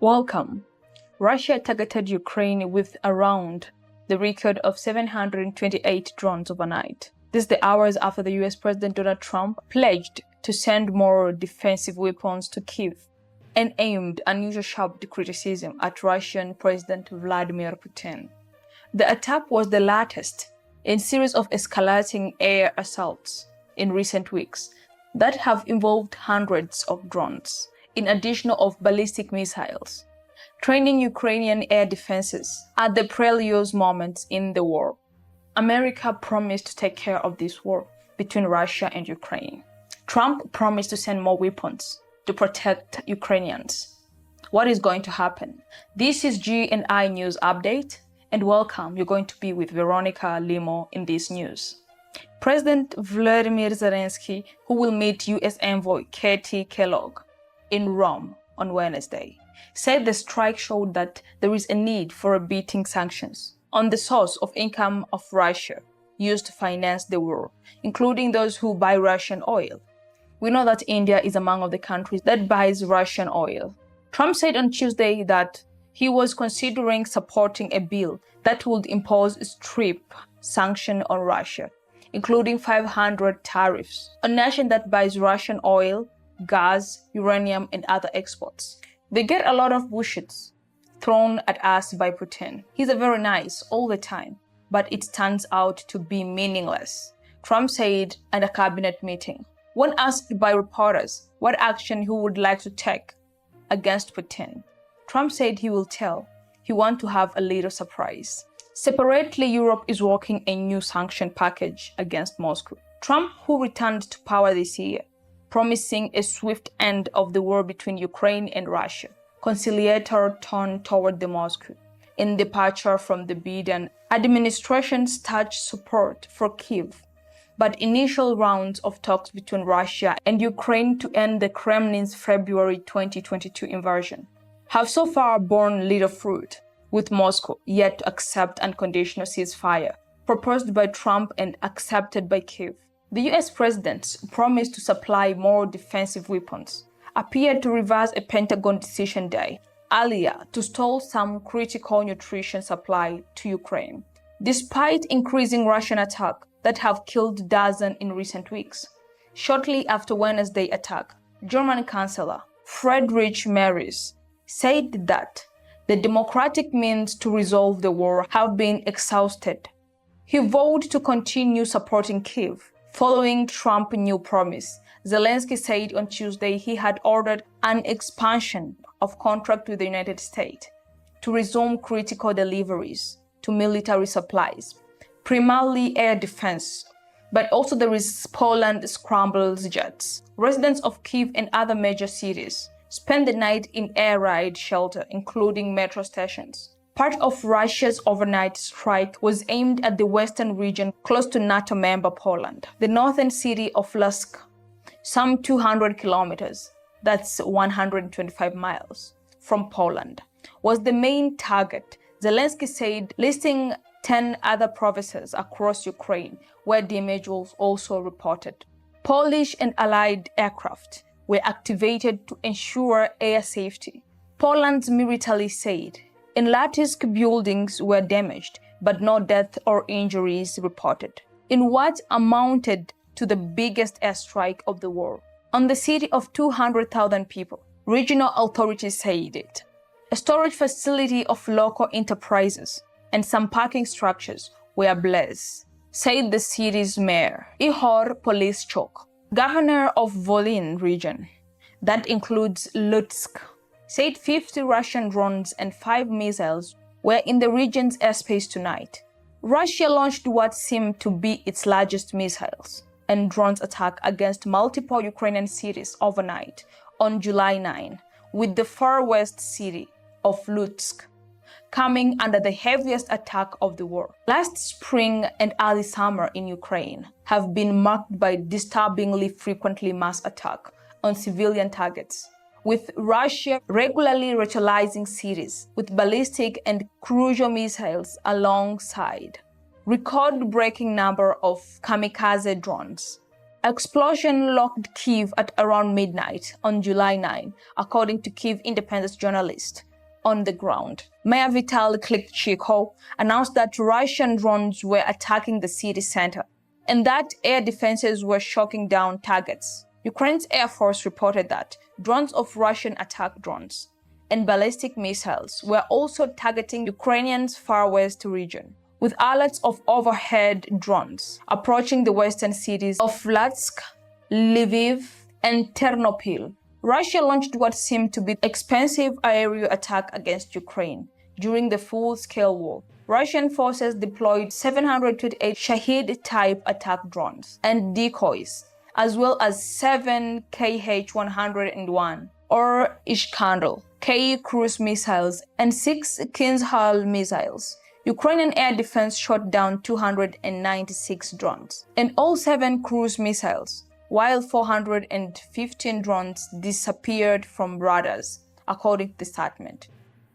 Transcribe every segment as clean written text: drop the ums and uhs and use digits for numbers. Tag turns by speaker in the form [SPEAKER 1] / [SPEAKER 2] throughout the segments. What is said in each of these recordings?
[SPEAKER 1] Welcome. Russia targeted Ukraine with around the record of 728 drones overnight. This is the hours after the US President Donald Trump pledged to send more defensive weapons to Kyiv and aimed unusual sharp criticism at Russian President Vladimir Putin. The attack was the latest in a series of escalating air assaults in recent weeks that have involved hundreds of drones, in addition of ballistic missiles, training Ukrainian air defenses at the perilous moments in the war. America promised to take care of this war between Russia and Ukraine. Trump promised to send more weapons to protect Ukrainians. What is going to happen? This is G&I News Update, and welcome. You're going to be with Veronica Limo in this news. President Vladimir Zelensky, who will meet U.S. envoy Katie Kellogg in Rome on Wednesday, said the strike showed that there is a need for beating sanctions on the source of income of Russia used to finance the war, including those who buy Russian oil. We know that India is among the countries that buys Russian oil. Trump said on Tuesday that he was considering supporting a bill that would impose strict sanctions on Russia, including 500 tariffs on nations that buys Russian oil, gas, uranium, and other exports. They get a lot of bullshit thrown at us by Putin. He's a very nice all the time, but it turns out to be meaningless, Trump said at a cabinet meeting. When asked by reporters what action he would like to take against Putin, Trump said he will tell. He wants to have a little surprise. Separately, Europe is working a new sanction package against Moscow. Trump, who returned to power this year, promising a swift end of the war between Ukraine and Russia, conciliator turned toward the Moscow in departure from the Biden administration's touch support for Kyiv. But initial rounds of talks between Russia and Ukraine to end the Kremlin's February 2022 invasion have so far borne little fruit, with Moscow yet to accept unconditional ceasefire proposed by Trump and accepted by Kyiv. The US president's promise to supply more defensive weapons appeared to reverse a Pentagon decision day earlier to stall some critical nutrition supply to Ukraine, despite increasing Russian attacks that have killed dozens in recent weeks. Shortly after Wednesday's attack, German Chancellor Friedrich Merz said that the democratic means to resolve the war have been exhausted. He vowed to continue supporting Kyiv. Following Trump's new promise, Zelensky said on Tuesday he had ordered an expansion of contract with the United States to resume critical deliveries to military supplies, primarily air defense, but also there is Poland scrambles jets. Residents of Kyiv and other major cities spent the night in air raid shelter, including metro stations. Part of Russia's overnight strike was aimed at the western region close to NATO member Poland. The northern city of Lusk, some 200 kilometers, that's 125 miles, from Poland, was the main target. Zelensky said, listing 10 other provinces across Ukraine where damage was also reported. Polish and Allied aircraft were activated to ensure air safety. Poland's military said in Latvian buildings were damaged, but no deaths or injuries reported, in what amounted to the biggest airstrike of the war on the city of 200,000 people. Regional authorities said it. A storage facility of local enterprises and some parking structures were blazed, said the city's mayor, Ihor Polischuk. Governor of Volyn region, that includes Lutsk, said 50 Russian drones and 5 missiles were in the region's airspace tonight. Russia launched what seemed to be its largest missiles and drones attack against multiple Ukrainian cities overnight on July 9, with the far west city of Lutsk coming under the heaviest attack of the war. Last spring and early summer in Ukraine have been marked by disturbingly frequently mass attacks on civilian targets, with Russia regularly retaliating cities with ballistic and crucial missiles alongside record-breaking number of kamikaze drones. Explosion locked Kyiv at around midnight on July 9, according to Kyiv independent journalist on the ground. Mayor Vitaly Klitschko announced that Russian drones were attacking the city center and that air defenses were shooting down targets. Ukraine's Air Force reported that drones of Russian attack drones and ballistic missiles were also targeting Ukrainians' far west region, with alerts of overhead drones approaching the western cities of Lutsk, Lviv, and Ternopil. Russia launched what seemed to be an expensive aerial attack against Ukraine during the full-scale war. Russian forces deployed 728 Shahid-type attack drones and decoys, as well as 7 Kh-101 or Iskander K cruise missiles and 6 Kinzhal missiles. Ukrainian air defense shot down 296 drones and all 7 cruise missiles, while 415 drones disappeared from radars, according to the statement.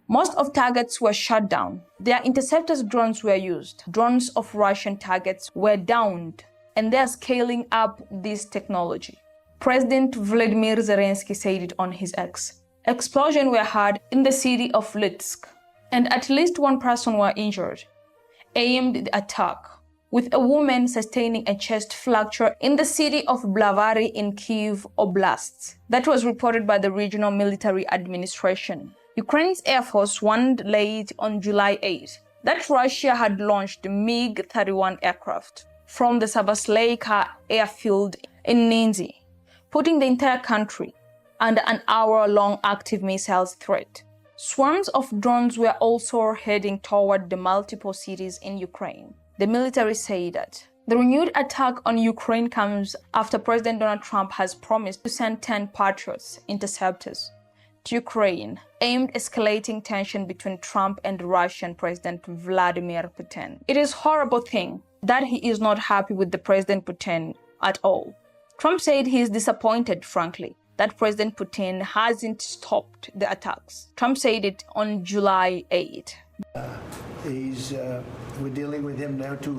[SPEAKER 1] Most of targets were shot down. Their interceptors drones were used. Drones of Russian targets were downed, and they are scaling up this technology. President Volodymyr Zelensky said it on his X. Explosions were heard in the city of Lutsk, and at least one person was injured. Aimed the attack, with a woman sustaining a chest fracture in the city of Blavary in Kyiv Oblast. That was reported by the regional military administration. Ukraine's Air Force warned late on July 8 that Russia had launched MiG-31 aircraft from the Sabaslayka airfield in Ninzi, putting the entire country under an hour-long active missiles threat. Swarms of drones were also heading toward the multiple cities in Ukraine. The military said that the renewed attack on Ukraine comes after President Donald Trump has promised to send 10 Patriots interceptors to Ukraine, aimed escalating tension between Trump and Russian President Vladimir Putin. It is a horrible thing that he is not happy with the President Putin at all. Trump said he is disappointed, frankly, that President Putin hasn't stopped the attacks. Trump said it on July 8.
[SPEAKER 2] We're dealing with him now too.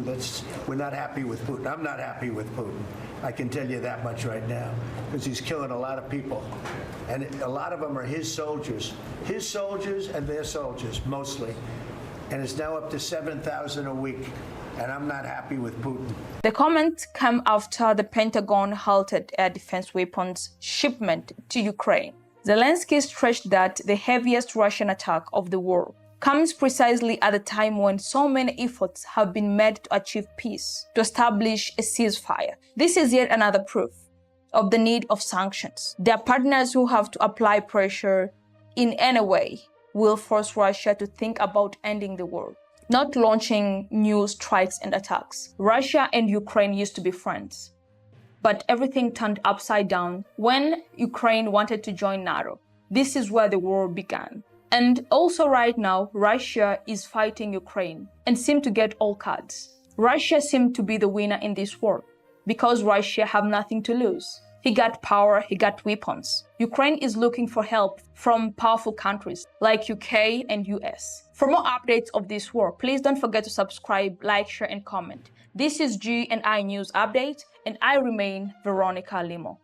[SPEAKER 2] We're not happy with Putin. I'm not happy with Putin. I can tell you that much right now, because he's killing a lot of people. And a lot of them are his soldiers and their soldiers, mostly. And it's now up to 7,000 a week. And I'm not happy with Putin.
[SPEAKER 1] The comment came after the Pentagon halted air defense weapons shipment to Ukraine. Zelensky stressed that the heaviest Russian attack of the war comes precisely at a time when so many efforts have been made to achieve peace, to establish a ceasefire. This is yet another proof of the need of sanctions. Their partners who have to apply pressure in any way will force Russia to think about ending the war, not launching new strikes and attacks. Russia and Ukraine used to be friends, but everything turned upside down when Ukraine wanted to join NATO. This is where the war began. And also right now, Russia is fighting Ukraine and seems to get all cards. Russia seemed to be the winner in this war because Russia have nothing to lose. He got power, he got weapons. Ukraine is looking for help from powerful countries like UK and US. For more updates of this war, please don't forget to subscribe, like, share, and comment. This is G&I News Update, and I remain Veronica Limo.